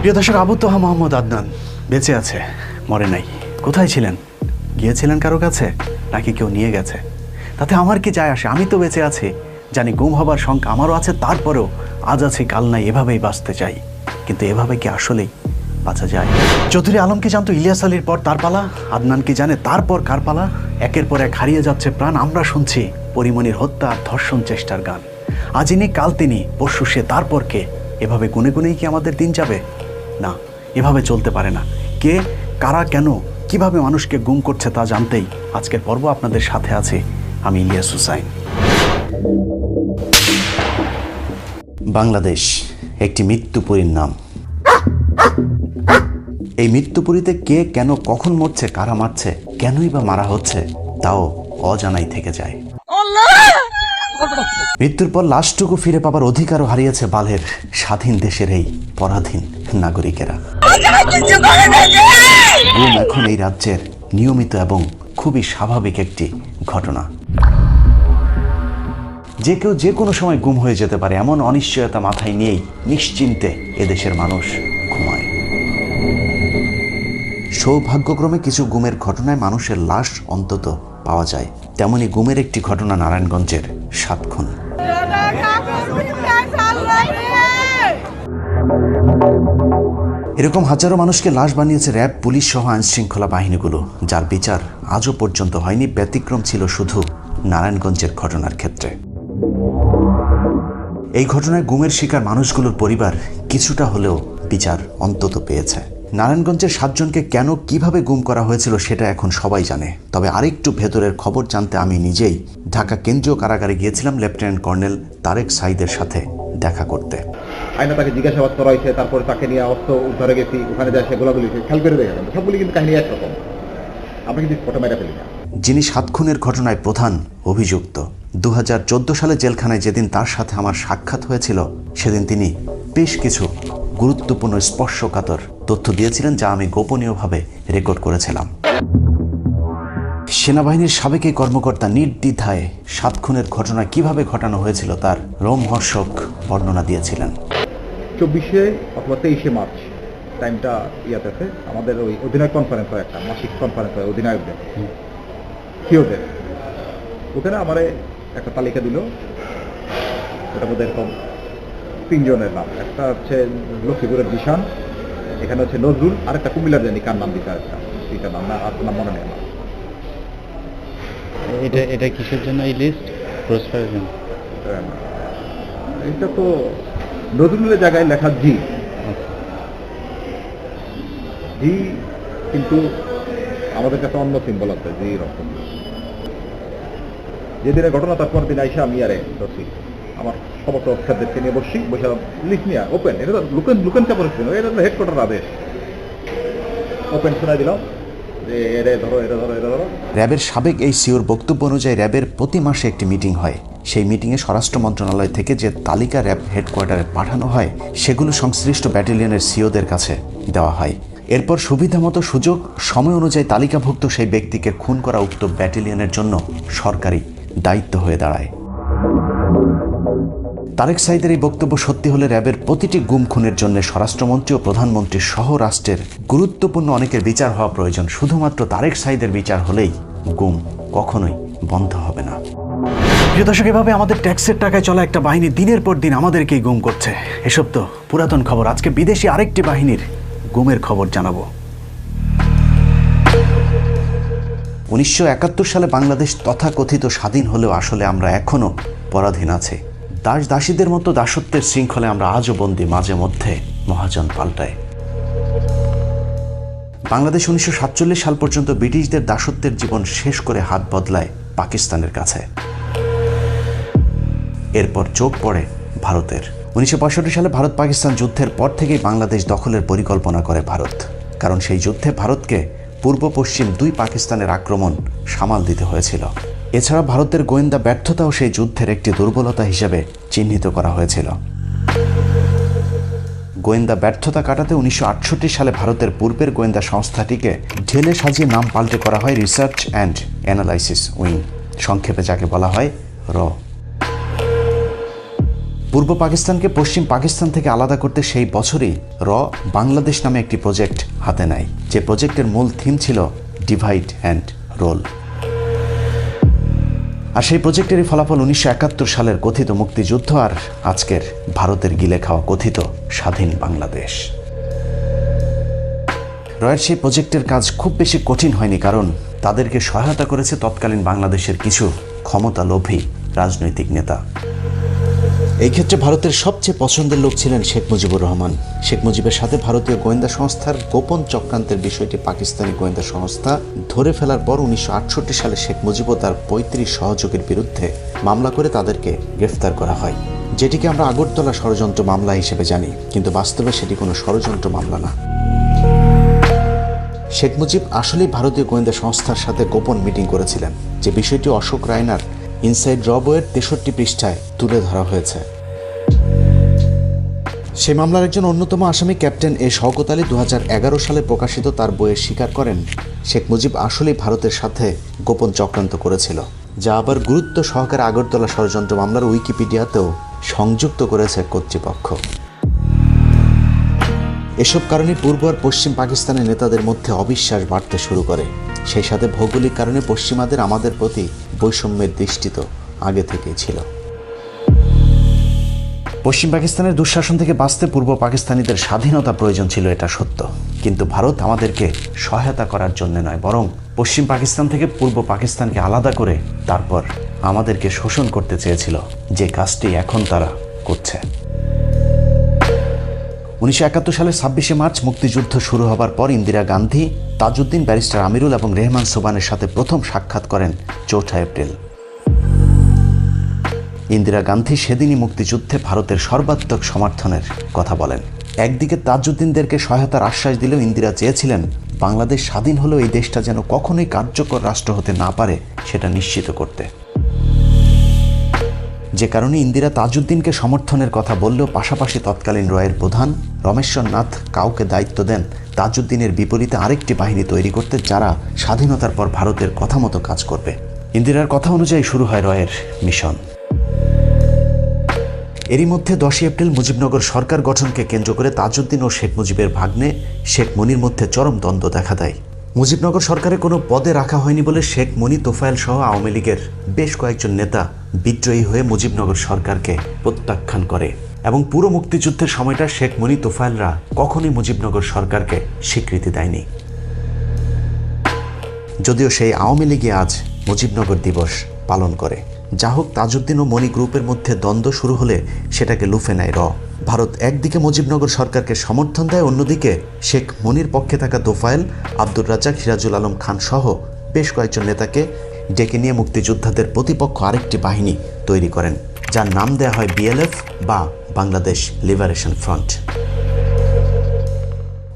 প্রিয় দর্শক, আবু তোহা মোহাম্মদ আদনান বেঁচে আছে, মরে নাই। কোথায় ছিলেন? গিয়েছিলেন কারো কাছে, নাকি কেউ নিয়ে গেছে? তাতে আমার কি যায় আসে? আমি তো বেঁচে আছি, জানি গুম হবার শঙ্কা আমারও আছে, তারপরেও আজ আছি কাল নাই, এভাবেই বাঁচতে চাই। কিন্তু এভাবে কি আসলেই বাঁচা যায়? চৌধুরী আলম কি জানতো ইলিয়াস আলীর পর তার পালা? আদনান কি জানে তারপর কার পালা? একের পর এক হারিয়ে যাচ্ছে প্রাণ। আমরা শুনছি পরিমণির হত্যা আর ধর্ষণ চেষ্টার গান। আজ ইনি, কাল তিনি, পরশু সে, তারপর কে? এভাবে গুনে গুনেই কি আমাদের দিন যাবে? না, এভাবে চলতে পারে না। কে, কারা, কেন, কিভাবে মানুষকে গুম করছে তা জানতেই আজকের পর্ব আপনাদের সাথে আছে আমি, ইলিয়াস হুসাইন। বাংলাদেশ একটি মৃত্যুপুরীর নাম। এই মৃত্যুপুরীতে কে, কেন, কখন মরছে, কারা মারছে, কেনই বা মারা হচ্ছে, তাও অজানাই থেকে যায়। মৃত্যুর পর লাশটুকু ফিরে পাবার অধিকারও হারিয়েছে বালের স্বাধীন দেশের এই পরাধীন নাগরিকেরা। গুম এখন এই রাজ্যের নিয়মিত এবং খুবই স্বাভাবিক একটি ঘটনা। যে কেউ যে কোনো সময় গুম হয়ে যেতে পারে, এমন অনিশ্চয়তা মাথায় নিয়েই নিশ্চিন্তে এদেশের মানুষ ঘুমায়। সৌভাগ্যক্রমে কিছু গুমের ঘটনায় মানুষের লাশ অন্তত পাওয়া যায়। তেমনি গুমের একটি ঘটনা নারায়ণগঞ্জের 7 খুন। এরকম হাজারো মানুষকে লাশ বানিয়েছে র্যাব, পুলিশ সহ আইনশৃঙ্খলা বাহিনীগুলো, যার বিচার আজও পর্যন্ত হয়নি। ব্যতিক্রম ছিল শুধু নারায়ণগঞ্জের ঘটনার ক্ষেত্রে। এই ঘটনায় গুমের শিকার মানুষগুলোর পরিবার কিছুটা হলেও বিচার অন্তত পেয়েছে। নারায়ণগঞ্জের 7 জনকে কেন, কিভাবে গুম করা হয়েছিল সেটা এখন সবাই জানে। তবে আরেকটু ভেতরের খবর জানতে আমি নিজেই ঢাকা কেন্দ্রীয় কারাগারে গিয়েছিলাম লেফটেন্যান্ট কর্নেল তারেক সাইদের সাথে দেখা করতে। আইনা তাকে জিজ্ঞাসাবাদ করা হয়েছে, তারপরে তাকে নিয়ে অস্ত্র উদ্ধারে গেছি, ওখানে যায় সেগুলোগুলি খেয়াল করে দেখেন, সবগুলি কিন্তু কাহিনী একরকম। আমরা কিন্তু ফটো মেরা ফেলি না। যিনি 7 খুনের ঘটনায় প্রধান অভিযুক্ত, 2014 সালে জেলখানায় যেদিন তার সাথে আমার সাক্ষাৎ হয়েছিল, সেদিন তিনি বেশ কিছু গুরুত্বপূর্ণ স্পর্শকাতর তথ্য দিয়েছিলেন, যা আমি গোপনীয়ভাবে রেকর্ড করেছিলাম। সেনাবাহিনীর সাবেক এই কর্মকর্তা নির্দ্বিধায় 7 খুনের ঘটনা কিভাবে ঘটানো হয়েছিল তার রোমহর্ষক বর্ণনা দিয়েছিলেন। 24 অথবা 23 মার্চ টাইমটা ইয়াতে আমাদের ওই অধিনায়ক কনফারেন্স হয়, একটা মাসিক কনফারেন্স হয় অধিনায়কদের, সিওদের। ওখানে আমার একটা তালিকা দিল, ওটার মধ্যে এরকম 3 জনের নাম। একটা হচ্ছে লক্ষ্মীপুরের জিশান, এখানে হচ্ছে নজরুল, আর একটা কুমিল্লার জানি কার নাম দিতে, একটা এটা নাম না, আর নাম মনে নেই আমার। এটা কিসের জন্য এই লিস্ট? পুরস্কারের জন্য? এটা তো নজরুলের জায়গায় লেখা জি, জি, কিন্তু আমাদের কাছে অন্য সিম্বল আছে জি রকম। যেদিনের ঘটনা তারপর দিন আইসা আমি আরে ধরছি আমার সমস্ত অফিসারদেরকে নিয়ে বসছি, বসে লিস্ট নিয়ে ওপেন, এটা তো লুকেন চাপড়, এটা তো হেডকোয়ার্টার আদেশ, ওপেন শোনাই দিলাম যে এটা ধরো, এটা ধরো, এটা ধরো। র্যাবের সাবেক এই সিওর বক্তব্য অনুযায়ী র্যাবের প্রতি মাসে একটি মিটিং হয়। সেই মিটিংয়ে স্বরাষ্ট্র মন্ত্রণালয় থেকে যে তালিকা র্যাব হেডকোয়ার্টারে পাঠানো হয়, সেগুলো সংশ্লিষ্ট ব্যাটালিয়নের সিওদের কাছে দেওয়া হয়। এরপর সুবিধামতো সুযোগ সময় অনুযায়ী তালিকাভুক্ত সেই ব্যক্তিকে খুন করা উক্ত ব্যাটালিয়নের জন্য সরকারি দায়িত্ব হয়ে দাঁড়ায়। তারেক সাইদের এই বক্তব্য সত্যি হলে র্যাবের প্রতিটি গুম খুনের জন্য স্বরাষ্ট্রমন্ত্রী ও প্রধানমন্ত্রী সহ রাষ্ট্রের গুরুত্বপূর্ণ অনেকের বিচার হওয়া প্রয়োজন। শুধুমাত্র তারেক সাইদের বিচার হলেই গুম কখনোই বন্ধ হবে না। প্রিয় দর্শক, এভাবে আমাদের ট্যাক্সের টাকায় চলা একটা বাহিনী দিনের পর দিন আমাদেরকেই গুম করছে। এসব তো পুরাতন খবর। আজকে বিদেশি আরেকটি বাহিনীর গুমের খবর জানাবো। 1971 সালে বাংলাদেশ তথাকথিত স্বাধীন হলেও আসলে আমরা এখনো পরাধীন আছি। দাস দাসীদের মতো দাসত্বের শৃঙ্খলে আমরা আজও বন্দী, মাঝে মধ্যে মহাজন পাল্টায়। বাংলাদেশ 1947 সাল পর্যন্ত ব্রিটিশদের দাসত্বের জীবন শেষ করে হাত বদলায় পাকিস্তানের কাছে। এরপর চোখ পড়ে ভারতের। 1965 সালে ভারত পাকিস্তান যুদ্ধের পর থেকেই বাংলাদেশ দখলের পরিকল্পনা করে ভারত, কারণ সেই যুদ্ধে ভারতকে পূর্ব পশ্চিম 2 পাকিস্তানের আক্রমণ সামাল দিতে হয়েছিল। এছাড়া ভারতের গোয়েন্দা ব্যর্থতাও সেই যুদ্ধের একটি দুর্বলতা হিসেবে চিহ্নিত করা হয়েছিল। গোয়েন্দা ব্যর্থতা কাটাতে 1968 সালে ভারতের পূর্বের গোয়েন্দা সংস্থাটিকে ঢেলে সাজিয়ে নাম পাল্টে করা হয় রিসার্চ অ্যান্ড অ্যানালাইসিস উইং, সংক্ষেপে যাকে বলা হয় র। পূর্ব পাকিস্তানকে পশ্চিম পাকিস্তান থেকে আলাদা করতে সেই বছরই বাংলাদেশ নামে একটি প্রজেক্ট হাতে নেয়, যে প্রজেক্টের মূল থিম ছিল ডিভাইড অ্যান্ড রোল। আর সেই প্রজেক্টেরই ফলাফল 1971 সালের কথিত মুক্তিযুদ্ধ আর আজকের ভারতের গিলে খাওয়া কথিত স্বাধীন বাংলাদেশ। রয়ের সেই প্রজেক্টের কাজ খুব বেশি কঠিন হয়নি, কারণ তাদেরকে সহায়তা করেছে তৎকালীন বাংলাদেশের কিছু ক্ষমতালোভী রাজনৈতিক নেতা। এই ক্ষেত্রে ভারতের সবচেয়ে পছন্দের লোক ছিলেন শেখ মুজিবুর রহমান। শেখ মুজিবের সাথে ভারতীয় গোয়েন্দা সংস্থার গোপন চক্রান্তের বিষয়টি পাকিস্তানি গোয়েন্দা সংস্থা ধরে ফেলার পর 1968 সালে শেখ মুজিব ও তার 35 সহযোগীর বিরুদ্ধে মামলা করে তাদেরকে গ্রেফতার করা হয়, যেটিকে আমরা আগরতলা ষড়যন্ত্র মামলা হিসেবে জানি, কিন্তু বাস্তবে সেটি কোনো ষড়যন্ত্র মামলা না। শেখ মুজিব আসলেই ভারতীয় গোয়েন্দা সংস্থার সাথে গোপন মিটিং করেছিলেন, যে বিষয়টি অশোক রায়নার ইনসাইড র বইয়ের 63 পৃষ্ঠায় তুলে ধরা হয়েছে। সেই মামলার একজন অন্যতম আসামি ক্যাপ্টেন এ শওকত আলী 2011 সালে প্রকাশিত তার বইয়ে স্বীকার করেন শেখ মুজিব আসলেই ভারতের সাথে গোপন চক্রান্ত করেছিল, যা আবার গুরুত্ব সহকারে আগরতলা ষড়যন্ত্র মামলার উইকিপিডিয়াতেও সংযুক্ত করেছে কর্তৃপক্ষ। এসব কারণে পূর্ব আর পশ্চিম পাকিস্তানের নেতাদের মধ্যে অবিশ্বাস বাড়তে শুরু করে। সেই সাথে ভৌগোলিক কারণে পশ্চিমাদের আমাদের প্রতি বৈষম্যের দৃষ্টি তো আগে থেকেই ছিল। পশ্চিম পাকিস্তানের দুঃশাসন থেকে বাঁচতে পূর্ব পাকিস্তানিদের স্বাধীনতা প্রয়োজন ছিল, এটা সত্য, কিন্তু ভারত আমাদেরকে সহায়তা করার জন্য নয়, বরং পশ্চিম পাকিস্তান থেকে পূর্ব পাকিস্তানকে আলাদা করে তারপর আমাদেরকে শোষণ করতে চেয়েছিল, যে কাজটি এখন তারা করছে। 1971 সালের 26শে মার্চ মুক্তিযুদ্ধ শুরু হবার পর ইন্দিরা গান্ধী, তাজউদ্দিন, ব্যারিস্টার আমিরুল এবং রেহমান সোবানের সাথে প্রথম সাক্ষাৎ করেন 4 এপ্রিল। ইন্দিরা গান্ধী সেদিনই মুক্তিযুদ্ধে ভারতের সর্বাত্মক সমর্থনের কথা বলেন। একদিকে তাজউদ্দিনদেরকে সহায়তার আশ্বাস দিলেও ইন্দিরা চেয়েছিলেন বাংলাদেশ স্বাধীন হলেও এই দেশটা যেন কখনোই কার্যকর রাষ্ট্র হতে না পারে সেটা নিশ্চিত করতে। যে কারণে ইন্দিরা তাজউদ্দিনকে সমর্থনের কথা বললেও পাশাপাশি তৎকালীন রয়ের প্রধান রমেশ্বর নাথ কাউকে দায়িত্ব দেন তাজউদ্দিনের বিপরীতে আরেকটি বাহিনী তৈরি করতে, যারা স্বাধীনতার পর ভারতের কথা মতো কাজ করবে। ইন্দিরার কথা অনুযায়ী শুরু হয় রয়ের মিশন। এরই মধ্যে 10 এপ্রিল মুজিবনগর সরকার গঠনকে কেন্দ্র করে তাজউদ্দিন ও শেখ মুজিবের ভাগ্নে শেখ মনির মধ্যে চরম দ্বন্দ্ব দেখা দেয়। মুজিবনগর সরকারে কোনো পদে রাখা হয়নি বলে শেখ মনি, তোফায়েল সহ আওয়ামী লীগের বেশ কয়েকজন নেতা বিদ্রোহী হয়ে মুজিবনগর সরকারকে প্রত্যাখ্যান করে, এবং পুরো মুক্তিযুদ্ধের সময়টা শেখ মনি, তোফায়েলরা কখনোই মুজিবনগর সরকারকে স্বীকৃতি দেয়নি। যদিও সেই আওয়ামী লীগই আজ মুজিবনগর দিবস পালন করে। যা হোক, তাজউদ্দিন ও মনি গ্রুপের মধ্যে দ্বন্দ্ব শুরু হলে সেটাকে লুফে নেয় ভারত। একদিকে মুজিবনগর সরকারকে সমর্থন দেয়, অন্যদিকে শেখ মনির পক্ষে থাকা তোফায়েল, আব্দুর রাজ্জাক, সিরাজুল আলম খান সহ বেশ কয়েকজন নেতাকে ডেকে নিয়ে মুক্তিযোদ্ধাদের প্রতিপক্ষ আরেকটি বাহিনী তৈরি করেন, যার নাম দেয়া হয় বিএলএফ বা বাংলাদেশ লিবারেশন ফ্রন্ট।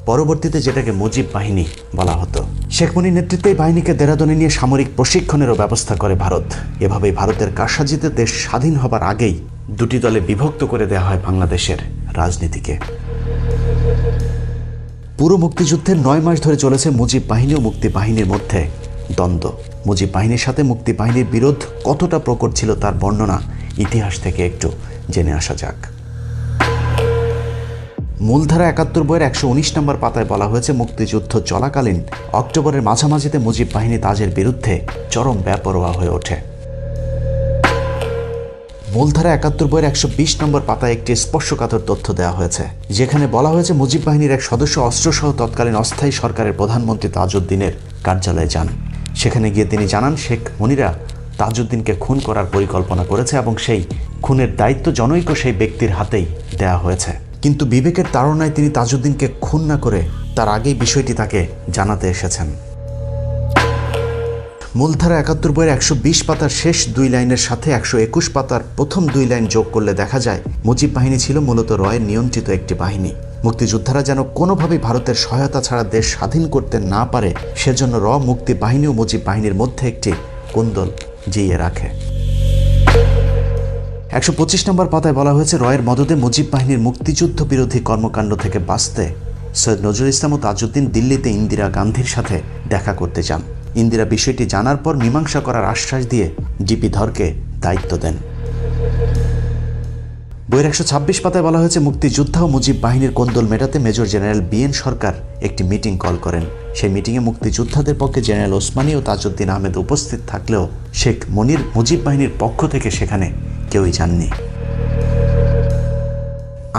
পরবর্তীতে যেটাকে মুজিব বাহিনী বলা হতো। শেখ মুনির নেতৃত্বে এই বাহিনীকে দেরাদুনে নিয়ে সামরিক প্রশিক্ষণেরও ব্যবস্থা করে ভারত। এভাবেই ভারতের কারসাজিতে দেশ স্বাধীন হবার আগেই দুটি দলে বিভক্ত করে দেওয়া হয় বাংলাদেশের রাজনীতিকে। পুরো মুক্তিযুদ্ধের 9 মাস ধরে চলেছে মুজিব বাহিনী ও মুক্তি বাহিনীর মধ্যে দ্বন্দ্ব। মুজিব বাহিনীর সাথে মুক্তি বাহিনীর বিরোধ কতটা প্রকট ছিল তার বর্ণনা ইতিহাস থেকে একটু জেনে আসা যাক। মূলধারা 71 বইয়ের 119 নম্বর পাতায় বলা হয়েছে, মুক্তিযুদ্ধ চলাকালীন অক্টোবরের মাঝামাঝিতে মুজিব বাহিনী তাজের বিরুদ্ধে চরম বেপরোয়া হয়ে ওঠে। মূলধারা 71 বইয়ের 120 নম্বর পাতায় একটি স্পর্শকাতর তথ্য দেওয়া হয়েছে, যেখানে বলা হয়েছে মুজিব বাহিনীর এক সদস্য অস্ত্রসহ তৎকালীন অস্থায়ী সরকারের প্রধানমন্ত্রী তাজউদ্দিনের কার্যালয়ে যান। সেখানে গিয়ে তিনি জানান শেখ মনিরা তাজউদ্দিনকে খুন করার পরিকল্পনা করেছে এবং সেই খুনের দায়িত্ব জনৈক সেই ব্যক্তির হাতেই দেয়া হয়েছে। কিন্তু বিবেকের তাড়নায় তিনি তাজউদ্দিনকে খুন না করে তার আগেই বিষয়টি তাকে জানাতে এসেছেন। মূলধারা 71 বইয়ের 120 পাতার শেষ 2 লাইনের সাথে 121 পাতার প্রথম 2 লাইন যোগ করলে দেখা যায় মুজিব বাহিনী ছিল মূলত রয়ের নিয়ন্ত্রিত একটি বাহিনী। মুক্তিযোদ্ধারা যেন কোনোভাবেই ভারতের সহায়তা ছাড়া দেশ স্বাধীন করতে না পারে, সেজন্য মুক্তি বাহিনী ও মুজিব বাহিনীর মধ্যে একটি কোন্দল জিয়ে রাখে। 125 নম্বর পাতায় বলা হয়েছে, রয়ের মদদে মুজিব বাহিনীর মুক্তিযুদ্ধ বিরোধী কর্মকাণ্ড থেকে বাঁচতে সৈয়দ নজরুল ইসলাম ও তাজউদ্দিন দিল্লিতে ইন্দিরা গান্ধীর সাথে দেখা করতে যান। ইন্দিরা বিষয়টি জানার পর মীমাংসা করার আশ্বাস দিয়ে ডিপি ধরকে দায়িত্ব দেন। বইয়ের 126 পাতায় বলা হয়েছে, মুক্তিযোদ্ধা ও মুজিব বাহিনীর কোন্দল মেটাতে মেজর জেনারেল বিএন সরকার একটি মিটিং কল করেন। সেই মিটিংয়ে মুক্তিযোদ্ধাদের পক্ষে জেনারেল ওসমানী ও তাজউদ্দিন আহমেদ উপস্থিত থাকলেও শেখ মনির মুজিব বাহিনীর পক্ষ থেকে সেখানে কেউই যাননি।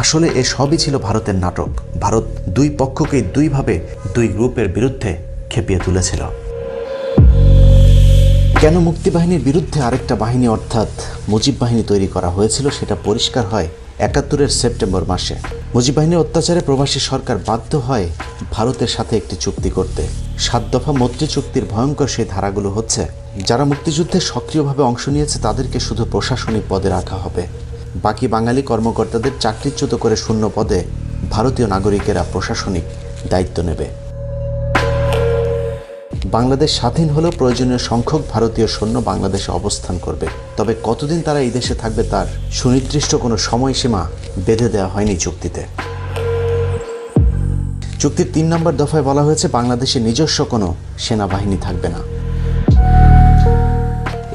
আসলে এ সবই ছিল ভারতের নাটক। ভারত দুই পক্ষকেই দুইভাবে দুই গ্রুপের বিরুদ্ধে খেপিয়ে তুলেছিল। কেন মুক্তিবাহিনীর বিরুদ্ধে আরেকটা বাহিনী অর্থাৎ মুজিব বাহিনী তৈরি করা হয়েছিল সেটা পরিষ্কার হয় ৭১-এর সেপ্টেম্বর মাসে। মুজিব বাহিনীর অত্যাচারে প্রবাসী সরকার বাধ্য হয় ভারতের সাথে একটি চুক্তি করতে। ৭ দফা মৈত্রী চুক্তির ভয়ঙ্কর সেই ধারাগুলো হচ্ছে, যারা মুক্তিযুদ্ধে সক্রিয়ভাবে অংশ নিয়েছে তাদেরকে শুধু প্রশাসনিক পদে রাখা হবে, বাকি বাঙালি কর্মকর্তাদের চাকরিচ্যুত করে শূন্য পদে ভারতীয় নাগরিকেরা প্রশাসনিক দায়িত্ব নেবে। বাংলাদেশ স্বাধীন হলেও প্রয়োজনীয় সংখ্যক ভারতীয় সৈন্য বাংলাদেশে অবস্থান করবে, তবে কতদিন তারা এই দেশে থাকবে তার সুনির্দিষ্ট কোনো সময়সীমা বেঁধে দেওয়া হয়নি চুক্তিতে। চুক্তির ৩ নম্বর দফায় বলা হয়েছে, বাংলাদেশে নিজস্ব কোনো সেনাবাহিনী থাকবে না।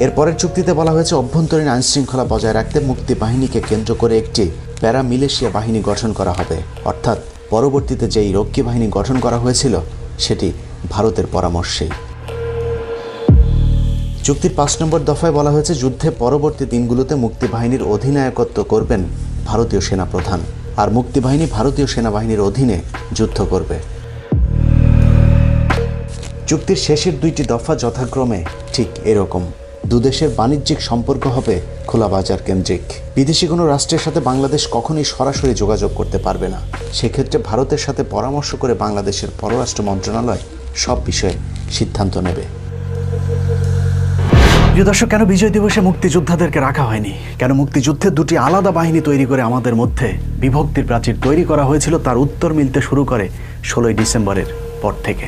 এরপরের চুক্তিতে বলা হয়েছে, অভ্যন্তরীণ আইনশৃঙ্খলা বজায় রাখতে মুক্তি বাহিনীকে কেন্দ্র করে একটি প্যারামিলিশিয়া বাহিনী গঠন করা হবে, অর্থাৎ পরবর্তীতে যেই রক্ষী বাহিনী গঠন করা হয়েছিল সেটি ভারতের পরামর্শেই। চুক্তির ৫ নম্বর দফায় বলা হয়েছে, যুদ্ধে পরবর্তী দিনগুলোতে মুক্তি বাহিনীর অধিনায়কত্ব করবেন ভারতীয় সেনাপ্রধান, আর মুক্তি বাহিনী ভারতীয় সেনাবাহিনীর অধীনে যুদ্ধ করবে। চুক্তির শেষের 2টি দফা যথাক্রমে ঠিক এরকম। দুদেশের বাণিজ্যিক সম্পর্ক হবে খোলা বাজার কেন্দ্রিক। বিদেশি কোনো রাষ্ট্রের সাথে বাংলাদেশ কখনোই সরাসরি যোগাযোগ করতে পারবে না। সেক্ষেত্রে ভারতের সাথে পরামর্শ করে বাংলাদেশের পররাষ্ট্র মন্ত্রণালয় সব বিষয়ে সিদ্ধান্ত নেবে। প্রিয় দর্শক, কেন বিজয় দিবসে মুক্তিযোদ্ধাদেরকে রাখা হয়নি? কেন মুক্তিযুদ্ধে 2টি আলাদা বাহিনী তৈরি করে আমাদের মধ্যে বিভক্তির প্রাচীর তৈরি করা হয়েছিল, তার উত্তর মিলতে শুরু করে 16ই ডিসেম্বরের পর থেকে।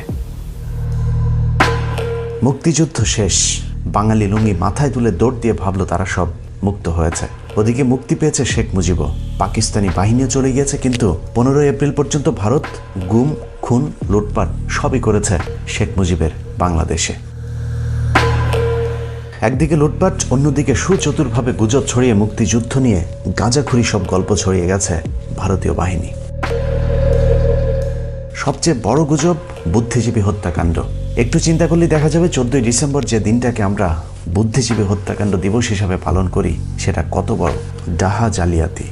মুক্তিযুদ্ধ শেষ, বাঙালি লুঙ্গি মাথায় তুলে দৌড় দিয়ে ভাবল তারা সব মুক্ত হয়েছে। ওদিকে মুক্তি পেয়েছে শেখ মুজিবও, পাকিস্তানি বাহিনীও চলে গিয়েছে, কিন্তু 15 এপ্রিল পর্যন্ত ভারত গুম, খুন, লুটপাট সবই করেছে শেখ মুজিবের বাংলাদেশে। একদিকে লুটপাট, অন্যদিকে সুচতুরভাবে গুজব ছড়িয়ে মুক্তিযুদ্ধ নিয়ে গাঁজাখুরি সব গল্প ছড়িয়ে গেছে ভারতীয় বাহিনী। সবচেয়ে বড় গুজব বুদ্ধিজীবী হত্যাকাণ্ড। একটু চিন্তা করলে দেখা যাবে 14ই ডিসেম্বর যে দিনটাকে আমরা বুদ্ধিজীবী হত্যাকাণ্ড দিবস হিসাবে পালন করি সেটা কত বড় ডাহা জালিয়াতি।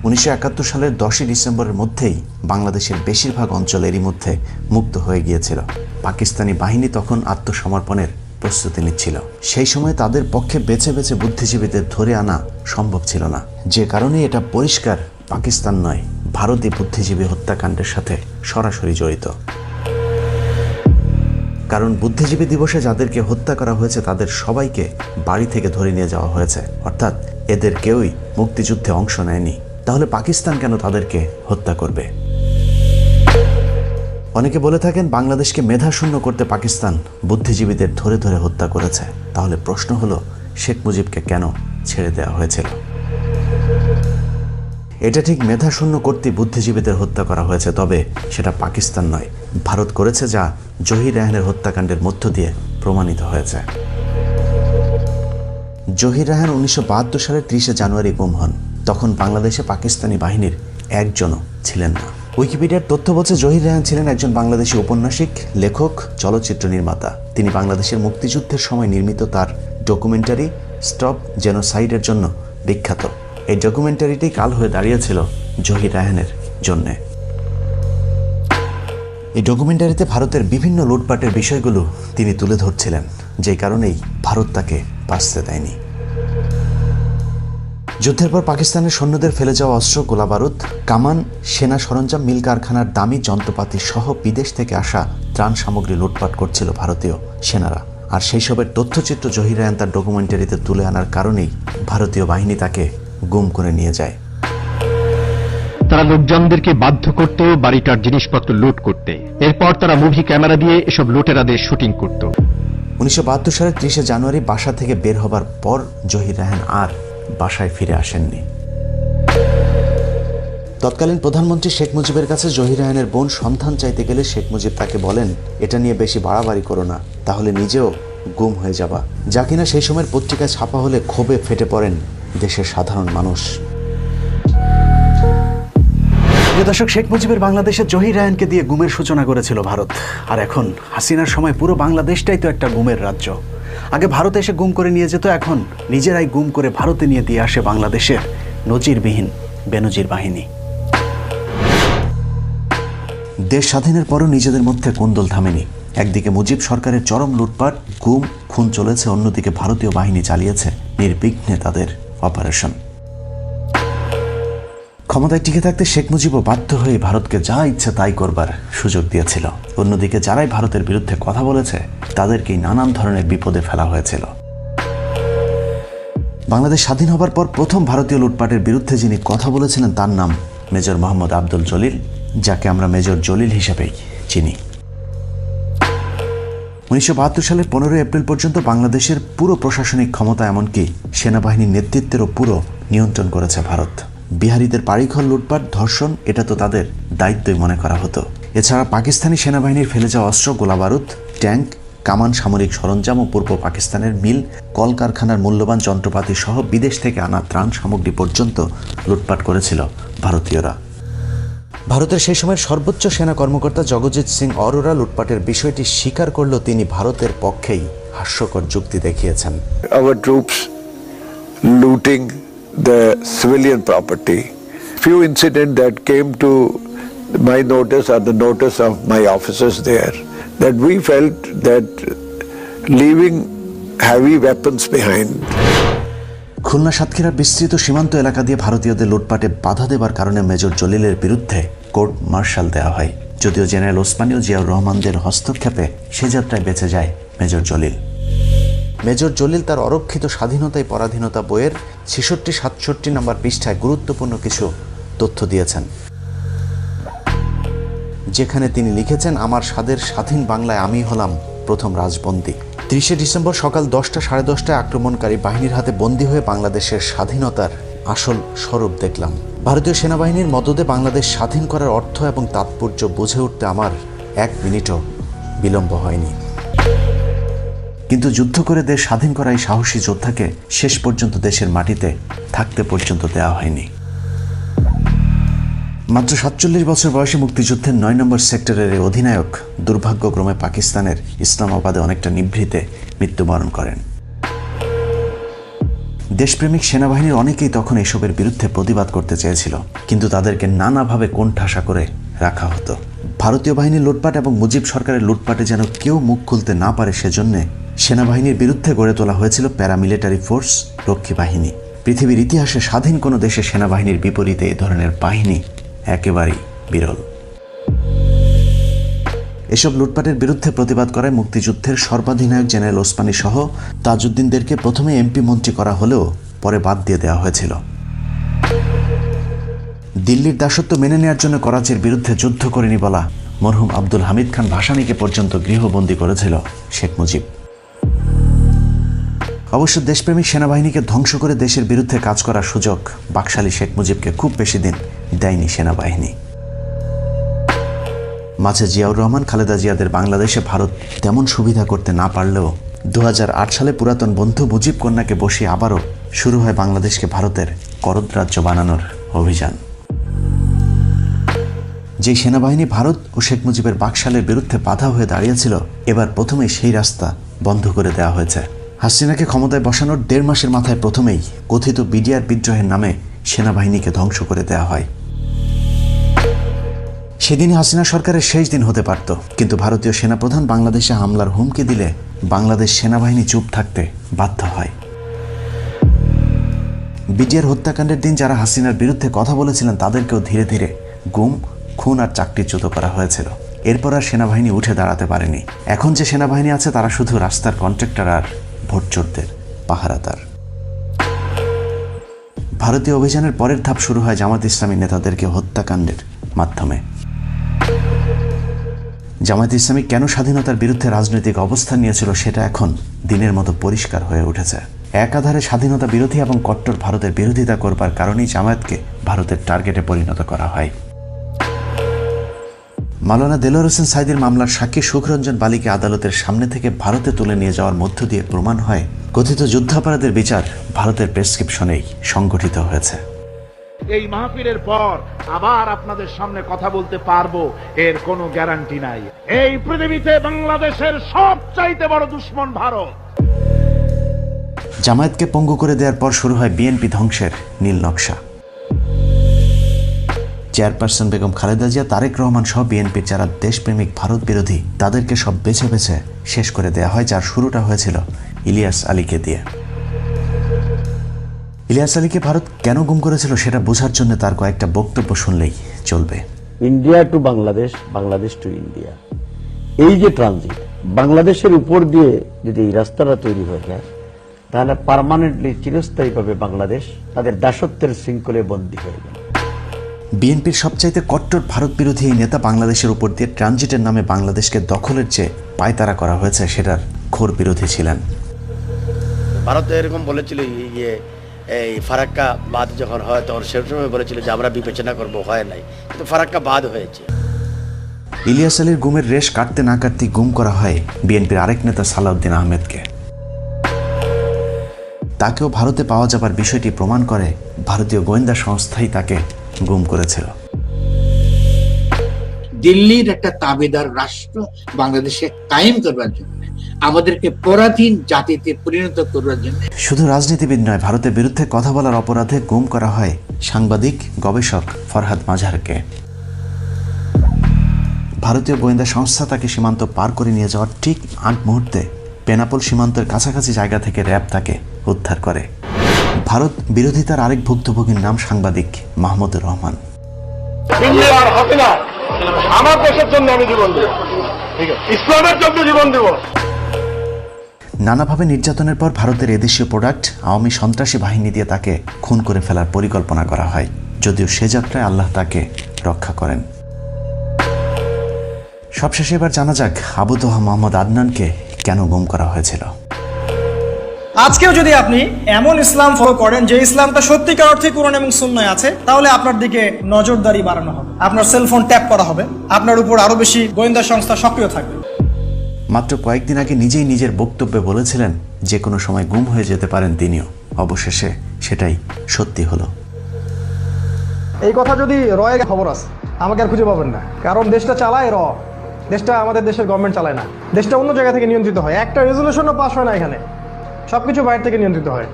1971 সালের 10ই ডিসেম্বরের মধ্যেই বাংলাদেশের বেশিরভাগ অঞ্চল এরই মধ্যে মুক্ত হয়ে গিয়েছিল। পাকিস্তানি বাহিনী তখন আত্মসমর্পণের প্রস্তুতি নিচ্ছিল। সেই সময় তাদের পক্ষে বেছে বেছে বুদ্ধিজীবীদের ধরে আনা সম্ভব ছিল না, যে কারণে এটা পরিষ্কার পাকিস্তান নয়, ভারতই বুদ্ধিজীবী হত্যাকাণ্ডের সাথে সরাসরি জড়িত। কারণ বুদ্ধিজীবী দিবসে যাদেরকে হত্যা করা হয়েছে তাদের সবাইকে বাড়ি থেকে ধরে নিয়ে যাওয়া হয়েছে, অর্থাৎ এদের কেউই মুক্তিযুদ্ধে অংশ নেয়নি। তাহলে পাকিস্তান কেন তাদেরকে হত্যা করবে? অনেকে বলে থাকেন বাংলাদেশকে মেধাশূন্য করতে পাকিস্তান বুদ্ধিজীবীদের ধরে ধরে হত্যা করেছে। তাহলে প্রশ্ন হলো, শেখ মুজিবকে কেন ছেড়ে দেওয়া হয়েছিল? এটা ঠিক মেধাশূন্য করতে বুদ্ধিজীবীদের হত্যা করা হয়েছে, তবে সেটা পাকিস্তান নয়, ভারত করেছে, যা জহির রায়হানের হত্যাকাণ্ডের মধ্য দিয়ে প্রমাণিত হয়েছে। জহির রায়হান 1972 সালের 30 জানুয়ারি গুম হন। তখন বাংলাদেশে পাকিস্তানি বাহিনীর একজনও ছিলেন না। উইকিপিডিয়ার তথ্য বলছে জহির রায়হান ছিলেন একজন বাংলাদেশি ঔপন্যাসিক, লেখক, চলচ্চিত্র নির্মাতা। তিনি বাংলাদেশের মুক্তিযুদ্ধের সময় নির্মিত তার ডকুমেন্টারি স্টপ জেনোসাইডের জন্য বিখ্যাত। এই ডকুমেন্টারিটি কাল হয়ে দাঁড়িয়েছিল জহির রায়হানের জন্যে। এই ডকুমেন্টারিতে ভারতের বিভিন্ন লুটপাটের বিষয়গুলো তিনি তুলে ধরছিলেন, যে কারণেই ভারত তাকে বাঁচতে দেয়নি। যুদ্ধের পর পাকিস্তানের সৈন্যদের ফেলে যাওয়া অস্ত্র, গোলাবারুদ, কামান, সেনা সরঞ্জাম, মিল কারখানার দামি যন্ত্রপাতি সহ বিদেশ থেকে আসা ত্রাণ সামগ্রী লুটপাট করছিল ভারতীয় সেনারা। আর সেই সবের তথ্যচিত্র জহির রায়হান তার ডকুমেন্টারিতে তুলে আনার কারণেই ভারতীয় বাহিনী তাকে গুম করে নিয়ে যায়। তারা লোকজনদেরকে বাধ্য করত বাড়িটার জিনিসপত্র লুট করতে। এরপর তারা মুভি ক্যামেরা দিয়ে এসব লুটেরাদের শুটিং করত। 1972 সালের 30 জানুয়ারি বাসা থেকে বের হবার পর জহির রায়হান আর বাসায় ফিরে আসেননি। তৎকালীন প্রধানমন্ত্রী শেখ মুজিবের কাছে জহির রায়হানের বোন সন্ধান চাইতে গেলে শেখ মুজিব তাকে বলেন, এটা নিয়ে বেশি বাড়াবাড়ি করো না, তাহলে নিজেও গুম হয়ে যাবা। যা কিনা সেই সময়ের পত্রিকায় ছাপা হলে ক্ষোভে ফেটে পড়েন দেশের সাধারণ মানুষ। প্রিয় দর্শক, শেখ মুজিবের বাংলাদেশের জহির রায়হানকে দিয়ে গুমের সূচনা করেছিল ভারত, আর এখন হাসিনার সময় পুরো বাংলাদেশটাই তো একটা গুমের রাজ্য। আগে ভারতে এসে গুম করে নিয়ে যেত, এখন নিজেরাই গুম করে ভারতে নিয়ে দিয়ে আসে বাংলাদেশের নজিরবিহীন বেনজির বাহিনী। দেশ স্বাধীনের পরও নিজেদের মধ্যে কোন্দল থামেনি। একদিকে মুজিব সরকারের চরম লুটপাট, গুম, খুন চলেছে, অন্যদিকে ভারতীয় বাহিনী চালিয়েছে নির্বিঘ্নে তাদের অপারেশন। ক্ষমতায় টিকে থাকতে শেখ মুজিবও বাধ্য হয়ে ভারতকে যা ইচ্ছে তাই করবার সুযোগ দিয়েছিল। অন্যদিকে যারাই ভারতের বিরুদ্ধে কথা বলেছে তাদেরকেই নানান ধরনের বিপদে ফেলা হয়েছিল। বাংলাদেশ স্বাধীন হবার পর প্রথম ভারতীয় লুটপাটের বিরুদ্ধে যিনি কথা বলেছিলেন তার নাম মেজর মোহাম্মদ আব্দুল জলিল, যাকে আমরা মেজর জলিল হিসেবেই চিনি। 1972 সালের 15 এপ্রিল পর্যন্ত বাংলাদেশের পুরো প্রশাসনিক ক্ষমতা, এমনকি সেনাবাহিনীর নেতৃত্বেরও পুরো নিয়ন্ত্রণ করেছে ভারত। বিহারিদের বাড়িঘর লুটপাট, ধর্ষণ, এটা তো তাদের দায়িত্বই মনে করা হতো। এছাড়া পাকিস্তানি সেনাবাহিনীর ফেলে যাওয়া অস্ত্র, গোলাবারুদ, ট্যাঙ্ক, কামান, সামরিক সরঞ্জাম ও পূর্ব পাকিস্তানের মিল, কলকারখানার মূল্যবান যন্ত্রপাতি সহ বিদেশ থেকে আনা ত্রাণ সামগ্রী পর্যন্ত লুটপাট করেছিল ভারতীয়রা। ভারতের সেই সময়ের সর্বোচ্চ সেনা কর্মকর্তা জগজিৎ সিং অরোরা লুটপাটের বিষয়টি স্বীকার করলেও তিনি ভারতের পক্ষেই হাস্যকর যুক্তি দেখিয়েছেন। Our troops looting the civilian property. Few incidents that came to my notice or the notice of my officers there, that we felt that leaving heavy weapons behind. Khulna সাতক্ষীরার বিস্তৃত সীমান্ত এলাকা দিয়ে ভারতীয়দের লুটপাটে বাধা দেবার কারণে মেজর জলিলের বিরুদ্ধে কোর্ট মার্শাল দেওয়া হয়। যদিও জেনারেল ওসমানী ও জিয়াউর রহমানদের হস্তক্ষেপে সে যাত্রায় বেঁচে যায় মেজর জলিল। মেজর জলিল তার অরক্ষিত স্বাধীনতায় পরাধীনতা বইয়ের 66-67 নম্বর পৃষ্ঠায় গুরুত্বপূর্ণ কিছু তথ্য দিয়েছেন, যেখানে তিনি লিখেছেন, আমার স্বাদের স্বাধীন বাংলায় আমি হলাম প্রথম রাজবন্দী। 30 ডিসেম্বর সকাল 10টা সাড়ে 10টায় আক্রমণকারী বাহিনীর হাতে বন্দী হয়ে বাংলাদেশের স্বাধীনতার আসল স্বরূপ দেখলাম। ভারতীয় সেনাবাহিনীর মদদে বাংলাদেশ স্বাধীন করার অর্থ এবং তাৎপর্য বুঝে উঠতে আমার 1 মিনিটও বিলম্ব হয়নি। কিন্তু যুদ্ধ করে দেশ স্বাধীন করা এই সাহসী যোদ্ধাকে শেষ পর্যন্ত দেশের মাটিতে থাকতে পর্যন্ত দেওয়া হয়নি। মাত্র 47 বছর বয়সে মুক্তিযুদ্ধের 9 নম্বর সেক্টরের অধিনায়ক দুর্ভাগ্যক্রমে পাকিস্তানের ইসলামাবাদে অনেকটা নিভৃতে মৃত্যুবরণ করেন। দেশপ্রেমিক সেনাবাহিনীর অনেকেই তখন এসবের বিরুদ্ধে প্রতিবাদ করতে চেয়েছিল, কিন্তু তাদেরকে নানাভাবে কোণঠাসা করে রাখা হতো। ভারতীয় বাহিনীর লুটপাট এবং মুজিব সরকারের লুটপাটে যেন কেউ মুখ খুলতে না পারে, সেজন্য সেনাবাহিনীর বিরুদ্ধে গড়ে তোলা হয়েছিল প্যারামিলিটারি ফোর্স, রক্ষী বাহিনী। পৃথিবীর ইতিহাসে স্বাধীন কোনো দেশে সেনাবাহিনীর বিপরীতে এই ধরনের বাহিনী একেবারেই বিরল। এসব লুটপাটের বিরুদ্ধে প্রতিবাদ করায় মুক্তিযুদ্ধের সর্বাধিনায়ক জেনারেল ওসমানী সহ তাজউদ্দিনদেরকে প্রথমে এমপি মন্ত্রী করা হলেও পরে বাদ দিয়ে দেওয়া হয়েছিল। দিল্লির দাসত্ব মেনে নেওয়ার জন্য করাচির বিরুদ্ধে যুদ্ধ করেনি বলা মরহুম আব্দুল হামিদ খান ভাসানীকে পর্যন্ত গৃহবন্দী করেছিল শেখ মুজিব। অবশ্য দেশপ্রেমিক সেনাবাহিনীকে ধ্বংস করে দেশের বিরুদ্ধে কাজ করার সুযোগ বাকশালী শেখ মুজিবকে খুব বেশি দিন দেয়নি সেনাবাহিনী। মাঝে জিয়াউর রহমান, খালেদা জিয়াদের বাংলাদেশে ভারত তেমন সুবিধা করতে না পারলেও 2008 সালে পুরাতন বন্ধু মুজিব কন্যাকে বসিয়ে আবারও শুরু হয় বাংলাদেশকে ভারতের করদরাজ্য বানানোর অভিযান। যে সেনাবাহিনী ভারত ও শেখ মুজিবের বাকশালের বিরুদ্ধে বাধা হয়ে দাঁড়িয়েছিল, এবার প্রথমেই সেই রাস্তা বন্ধ করে দেওয়া হয়েছে। হাসিনাকে ক্ষমতায় বসানোর 1.5 মাসের মাথায় প্রথমেই কথিত বিডিআর বিদ্রোহের নামে সেনাবাহিনীকে ধ্বংস করে দেওয়া হয়। সেদিনই হাসিনা সরকারের শেষ দিন হতে পারত, কিন্তু ভারতীয় সেনাপ্রধান বাংলাদেশে হামলার হুমকি দিলে বাংলাদেশ সেনাবাহিনী চুপ থাকতে বাধ্য হয়। বিডিআর হত্যাকাণ্ডের দিন যারা হাসিনার বিরুদ্ধে কথা বলেছিলেন তাদেরকেও ধীরে ধীরে গুম, খুন আর চাকরিচ্যুত করা হয়েছিল। এরপর আর সেনাবাহিনী উঠে দাঁড়াতে পারেনি। এখন যে সেনাবাহিনী আছে তারা শুধু রাস্তার কন্ট্রাক্টর আর ভোটচোরদের পাহারাদার। ভারতীয় অভিযানের পরের ধাপ শুরু হয় জামাত ইসলামী নেতাদেরকে হত্যাকাণ্ডের মাধ্যমে। জামায়াত ইসলামী কেন স্বাধীনতার বিরুদ্ধে রাজনৈতিক অবস্থান নিয়েছিল সেটা এখন দিনের মতো পরিষ্কার হয়ে উঠেছে। একাধারে স্বাধীনতা বিরোধী এবং কট্টর ভারতের বিরোধিতা করবার কারণেই জামায়াতকে ভারতের টার্গেটে পরিণত করা হয়। মাওলানা দেলোয়ার হোসেন সাঈদীর মামলার সাক্ষী সুখরঞ্জন বালিকে আদালতের সামনে থেকে ভারতে তুলে নিয়ে যাওয়ার মধ্য দিয়ে প্রমাণ হয় কথিত যুদ্ধাপরাধের বিচার ভারতের প্রেসক্রিপশনেই সংগঠিত হয়েছে। এই মাহফিলের পর আবার আপনাদের সামনে কথা বলতে পারবো এর কোনো গ্যারান্টি নাই। এই পৃথিবীতে বাংলাদেশের সবচাইতে বড় দুশমন ভারত। জামায়াতকে পঙ্গু করে দেওয়ার পর শুরু হয় বিএনপি ধ্বংসের নীল নকশা। চেয়ারপারসন বেগম খালেদা জিয়া, তারেক রহমান সহ বিএনপির যারা দেশপ্রেমিক ভারত বিরোধী তাদেরকে সব বেছে বেছে শেষ করে দেয়া হয়, যার শুরুটা হয়েছিল ইলিয়াস আলীকে দিয়ে। ইলিয়াস আলীকে ভারত কেন গুম করেছিল সেটা বোঝার জন্য তার কয়েকটা বক্তব্য শুনলেই চলবে। India to Bangladesh, Bangladesh to India, এই যে ট্রানজিট বাংলাদেশের উপর দিয়ে যদি এই রাস্তাটা তৈরি হয়ে যায় তাহলে পার্মানেন্টলি চিরস্থায়ীভাবে বাংলাদেশ তাদের দাসত্বের শৃঙ্খলে বন্দী হয়ে গেল। বিএনপির সবচাইতে কট্টর ভারত বিরোধী এই নেতা বাংলাদেশের উপর দিয়ে ট্রানজিটের নামে বাংলাদেশকে দখলের যে পায়তারা করা হয়েছে সেটার ঘোর বিরোধী ছিলেন। ভারত এরকম বলেছিল যে এই ফারাক্কা বাদ যখন হয় তখন সে সময় বলেছিল যে আমরা বিবেচনা করব, হয় নাই, কিন্তু ফারাক্কা বাদ হয়েছে। ইলিয়াস আলীর গুমের রেশ কাটতে না কাটতেই গুম করা হয় বিএনপির আরেক নেতা সালাউদ্দিন আহমেদকে। তাকেও ভারতে পাওয়া যাবার বিষয়টি প্রমাণ করে ভারতীয় গোয়েন্দা সংস্থাই তাকে গুম করেছিল। দিল্লির একটা তাবেদার রাষ্ট্র বাংলাদেশে কায়েম করবার জন্য, আমাদেরকে পরাধীন জাতিতে পরিণত করবার জন্য। শুধু রাজনীতিবিদ নয়, ভারতের বিরুদ্ধে কথা বলার অপরাধে গুম করা হয় সাংবাদিক গবেষক ফরহাদ মাঝহারকে। ভারতীয় গোয়েন্দা সংস্থা তাকে সীমান্ত পার করে নিয়ে যাওয়ার ঠিক আগ মুহূর্তে বেনাপোল সীমান্তের কাছাকাছি জায়গা থেকে র্যাব তাকে উদ্ধার করে। ভারত বিরোধিতার আরেক ভুক্তভোগীর নাম সাংবাদিক মাহমুদুর রহমান। আমার দেশের জন্য আমি জীবন দেব, ইসলামের জন্য জীবন দেব। নানাভাবে নির্যাতনের পর ভারতের এদেশীয় প্রোডাক্ট আওয়ামী সন্ত্রাসী বাহিনী দিয়ে তাকে খুন করে ফেলার পরিকল্পনা করা হয়, যদিও সে যাত্রায় আল্লাহ তাকে রক্ষা করেন। সবশেষে এবার জানা যাক আবু তোহা মোহাম্মদ আদনানকে কেন গুম করা হয়েছিল। আজকেও যদি আপনি এমন ইসলাম ফলো করেন যে ইসলামটা সত্যিকার অর্থে কোরআন এবং সুন্নায় আছে, তাহলে আপনার দিকে নজরদারি বাড়ানো হবে, আপনার সেলফোন ট্যাপ করা হবে, আপনার উপর আরো বেশি গোয়েন্দা সংস্থা সক্রিয় থাকবে। মাত্র কয়েকদিন আগে নিজেই নিজের বক্তব্যে বলেছিলেন যে কোনো সময় গুম হয়ে যেতে পারেন তিনিও। অবশেষে সেটাই সত্যি হলো। এই কথা যদি রয়ের খবর আছে আমাকে আর খুঁজে পাবেন না, কারণ দেশটা চালায় দেশটা আমাদের দেশের গভর্নমেন্ট চালায় না, দেশটা অন্য জায়গা থেকে নিয়ন্ত্রিত হয়। একটা রেজলিউশনও পাস হয় না, এখানে সবকিছু বাইরে থেকে নিয়ন্ত্রিত হয়।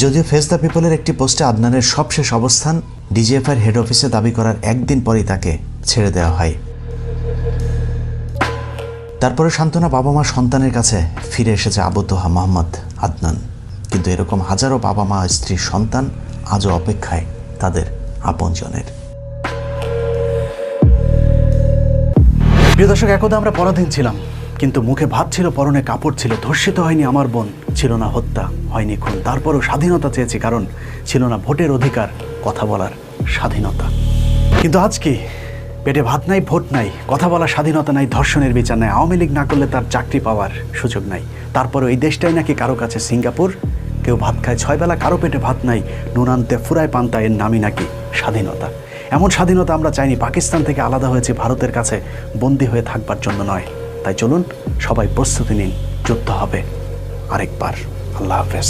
যদিও ফেস দ্য পিপলের একটি পোস্টে আদনানের সবশেষ অবস্থান ডিজিএফআইয়ের হেড অফিসে দাবি করার একদিন পরেই তাকে ছেড়ে দেওয়া হয়। তারপরে সান্ত্বনা বাবা মা সন্তানের কাছে ফিরে এসেছে আবু তোহা মোহাম্মদ আদনান। কিন্তু এরকম হাজারো বাবা মা স্ত্রীর সন্তান আজও অপেক্ষায় তাদের আপনজনের। প্রিয় দর্শক, একদা আমরা পরাধীন ছিলাম, কিন্তু মুখে ভাত ছিল, পরনে কাপড় ছিল, ধর্ষিত হয়নি আমার বোন, ছিল না হত্যা, হয়নি খুন। তারপরও স্বাধীনতা চেয়েছি, কারণ ছিল না ভোটের অধিকার, কথা বলার স্বাধীনতা। কিন্তু আজ কি? পেটে ভাত নাই, ভোট নাই, কথা বলার স্বাধীনতা নাই, ধর্ষণের বিচার নাই, আওয়ামী লীগ না করলে তার চাকরি পাওয়ার সুযোগ নাই। তারপরেও এই দেশটাই নাকি কারো কাছে সিঙ্গাপুর। কেউ ভাত খায় 6 বেলা, কারো পেটে ভাত নাই, নুন আনতে ফুরায় পান্তা, এর নামই নাকি স্বাধীনতা। এমন স্বাধীনতা আমরা চাইনি। পাকিস্তান থেকে আলাদা হয়েছে ভারতের কাছে বন্দী হয়ে থাকবার জন্য নয়। তাই চলুন সবাই প্রস্তুতি নিন, যুদ্ধ হবে আরেকবার। আল্লাহ হাফেজ।